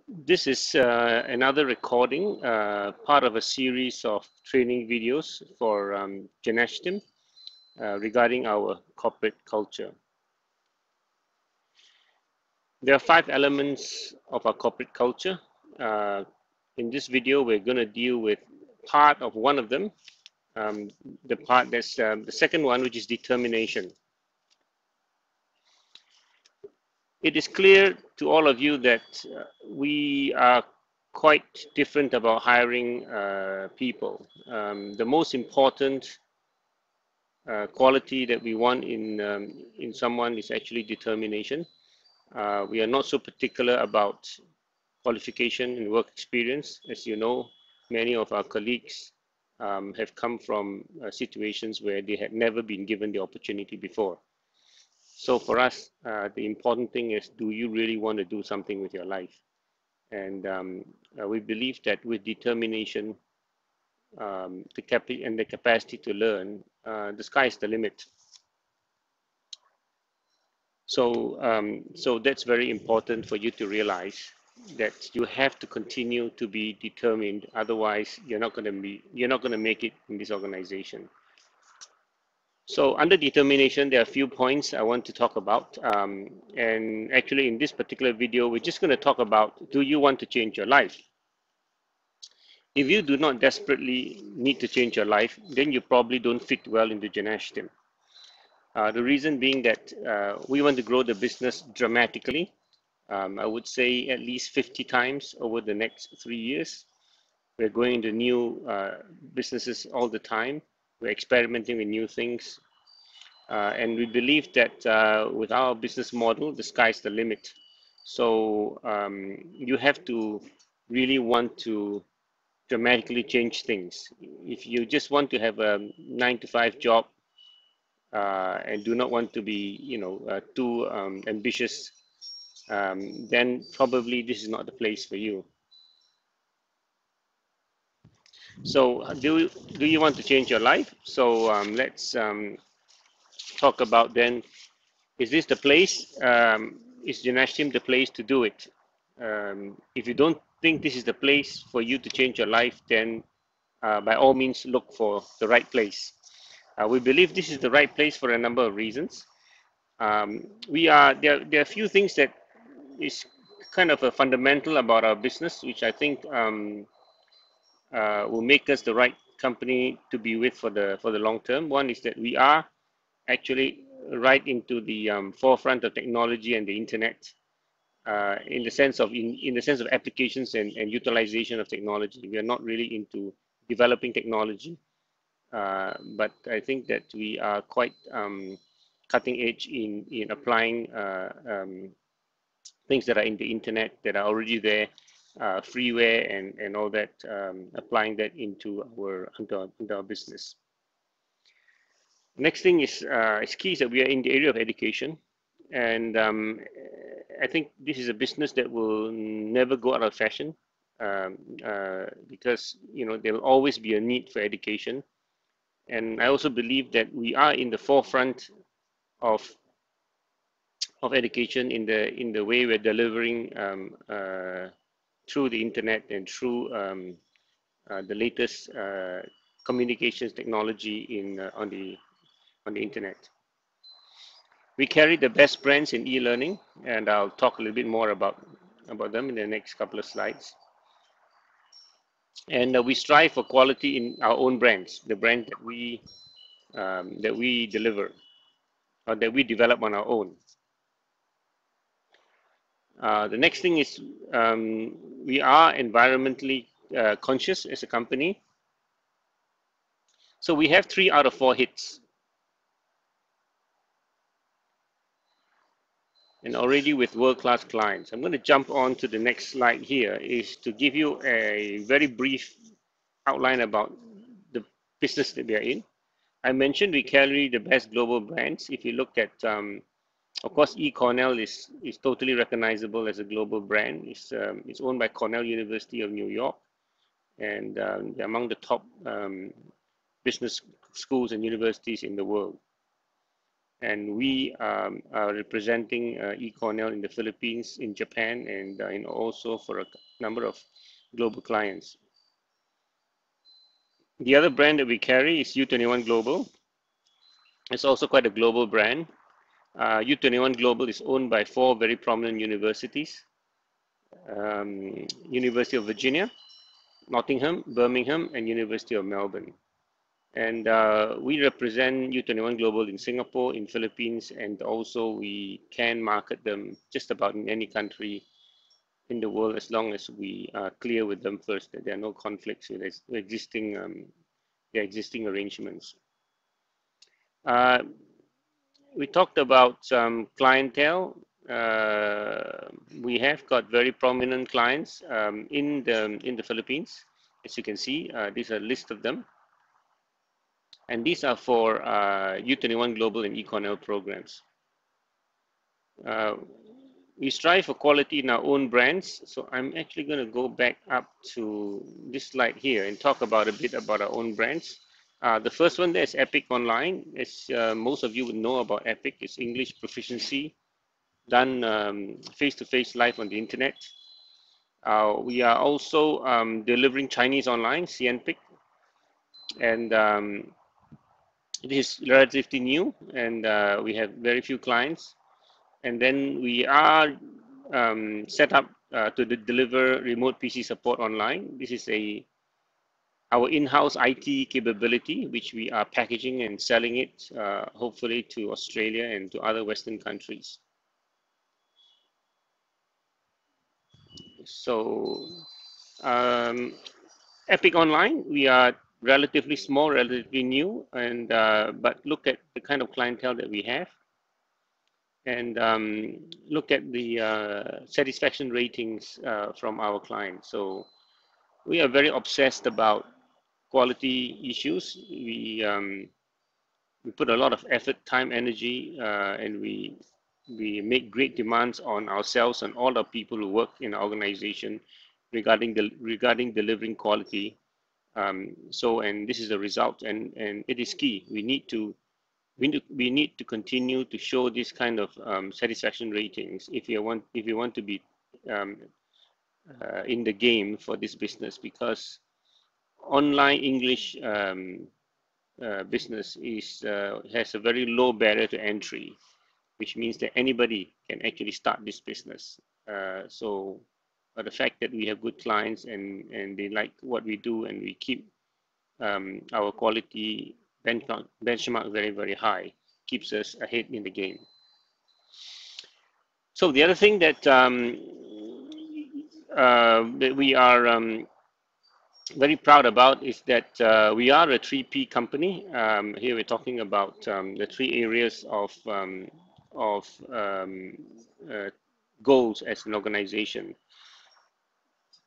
This is another recording, part of a series of training videos for Genashtim regarding our corporate culture. There are 5 elements of our corporate culture. In this video, we're going to deal with part of one of them, the part that's the second one, which is determination. It is clear to all of you that we are quite different about hiring people. The most important quality that we want in someone is actually determination. We are not so particular about qualification and work experience. As you know, many of our colleagues have come from situations where they had never been given the opportunity before. So for us, the important thing is, do you really want to do something with your life? And we believe that with determination, the capacity to learn, the sky is the limit. So, so that's very important for you to realize that you have to continue to be determined. Otherwise, you're not going to make it in this organization. So under determination, there are a few points I want to talk about. And actually in this particular video, we're just going to talk about, do you want to change your life? If you do not desperately need to change your life, then you probably don't fit well into Genashtim. The reason being that we want to grow the business dramatically. I would say at least 50 times over the next 3 years. We're going into new businesses all the time. We're experimenting with new things. And we believe that with our business model, the sky's the limit. So you have to really want to dramatically change things. If you just want to have a 9-to-5 job and do not want to be, too ambitious, then probably this is not the place for you. So do you want to change your life? So let's talk about then, is this the place? Is Genashtim the place to do it? If you don't think this is the place for you to change your life, then by all means look for the right place. We believe this is the right place for a number of reasons. There are a few things that is kind of a fundamental about our business, which I think will make us the right company to be with for the long term. One is that we are actually right into the forefront of technology and the internet, in the sense of applications and utilization of technology. We are not really into developing technology, but I think that we are quite cutting edge in applying things that are in the internet, that are already there, freeware and all that, applying that into our business. Next thing is key is that we are in the area of education, and I think this is a business that will never go out of fashion, because there will always be a need for education. And I also believe that we are in the forefront of education in the way we're delivering through the internet and through the latest communications technology on the internet. We carry the best brands in e-learning, and I'll talk a little bit more about them in the next couple of slides. And we strive for quality in our own brands, the brand that we deliver or that we develop on our own. The next thing is we are environmentally conscious as a company. So we have 3 out of 4 hits. And already with world-class clients. I'm going to jump on to the next slide here, is to give you a very brief outline about the business that we are in. I mentioned we carry the best global brands. If you look at, of course, Cornell is totally recognizable as a global brand. It's owned by Cornell University of New York, and they're among the top business schools and universities in the world. And we are representing eCornell in the Philippines, in Japan, and also for a number of global clients. The other brand that we carry is U21 Global. It's also quite a global brand. U21 Global is owned by 4 very prominent universities: University of Virginia, Nottingham, Birmingham, and University of Melbourne. And we represent U21 Global in Singapore, in Philippines, and also we can market them just about in any country in the world, as long as we are clear with them first that there are no conflicts with the existing arrangements. We talked about clientele. We have got very prominent clients in the Philippines. As you can see, these are a list of them. And these are for U21 Global and eCornell programs. We strive for quality in our own brands. So I'm actually going to go back up to this slide here and talk about a bit about our own brands. The first one there is Epic Online. As most of you would know about Epic, it's English proficiency done face-to-face live on the internet. We are also delivering Chinese online, CNPIC, and it is relatively new, and we have very few clients. And then we are set up to deliver remote PC support online. This is our in-house IT capability, which we are packaging and selling it, hopefully to Australia and to other Western countries. So Epic Online, we are relatively small, relatively new, and but look at the kind of clientele that we have, and look at the satisfaction ratings from our clients. So we are very obsessed about quality issues. We put a lot of effort, time, energy, and we make great demands on ourselves and all the people who work in our organization regarding delivering quality. And this is the result, and it is key. We need to continue to show this kind of satisfaction ratings if you want to be in the game for this business, because online English business has a very low barrier to entry, which means that anybody can actually start this business. But the fact that we have good clients and they like what we do, and we keep our quality benchmark very, very high, keeps us ahead in the game. So the other thing that we are very proud about is that we are a 3P company. Here we're talking about the 3 areas of goals as an organization.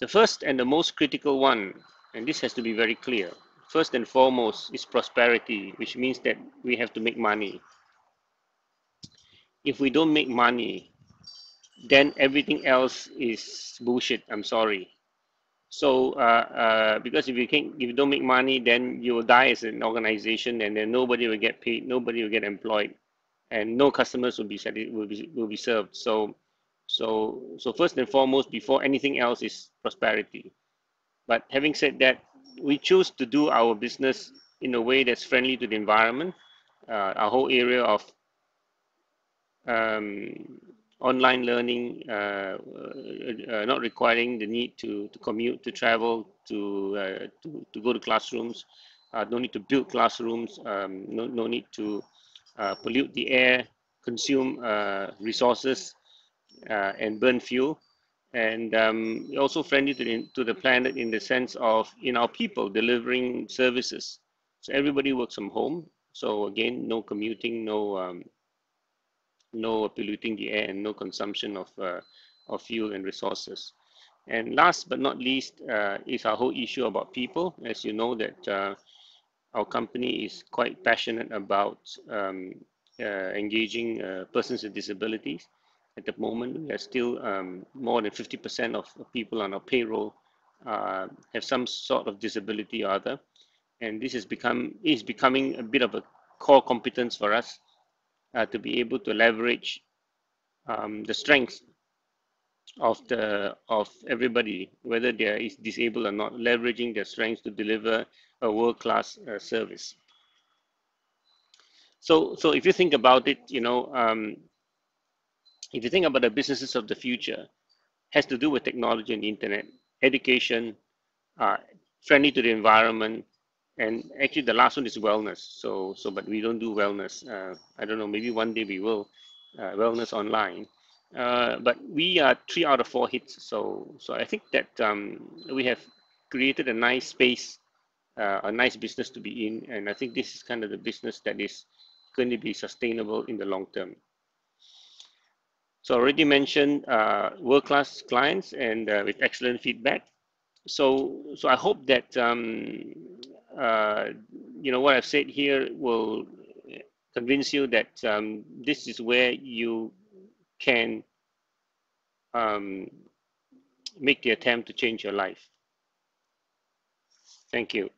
The first and the most critical one, and this has to be very clear, first and foremost is prosperity, which means that we have to make money. If we don't make money, then everything else is bullshit. I'm sorry. So because if you don't make money, then you will die as an organization, and then nobody will get paid, nobody will get employed, and no customers will be served. So first and foremost, before anything else, is prosperity. But having said that, we choose to do our business in a way that's friendly to the environment. Our whole area of online learning, not requiring the need to commute, to travel, to go to classrooms, no need to build classrooms, no need to pollute the air, consume resources, and burn fuel. And also friendly to the planet in the sense of our people delivering services. So everybody works from home. So again, no commuting, no polluting the air, and no consumption of fuel and resources. And last but not least is our whole issue about people. As you know, that our company is quite passionate about engaging persons with disabilities. At the moment, we are still more than 50% of people on our payroll have some sort of disability or other, and this is becoming a bit of a core competence for us. to be able to leverage the strengths of everybody, whether they are disabled or not, leveraging their strengths to deliver a world-class service. So if you think about it, if you think about the businesses of the future, has to do with technology and the internet, education, uh, friendly to the environment, and actually the last one is wellness. But we don't do wellness. I don't know, maybe one day we will, wellness online. But we are 3 out of 4 hits. So I think that we have created a nice space, a nice business to be in, and I think this is kind of the business that is going to be sustainable in the long term. So I already mentioned world-class clients and with excellent feedback. So I hope that uh, what I've said here will convince you that this is where you can make the attempt to change your life. Thank you.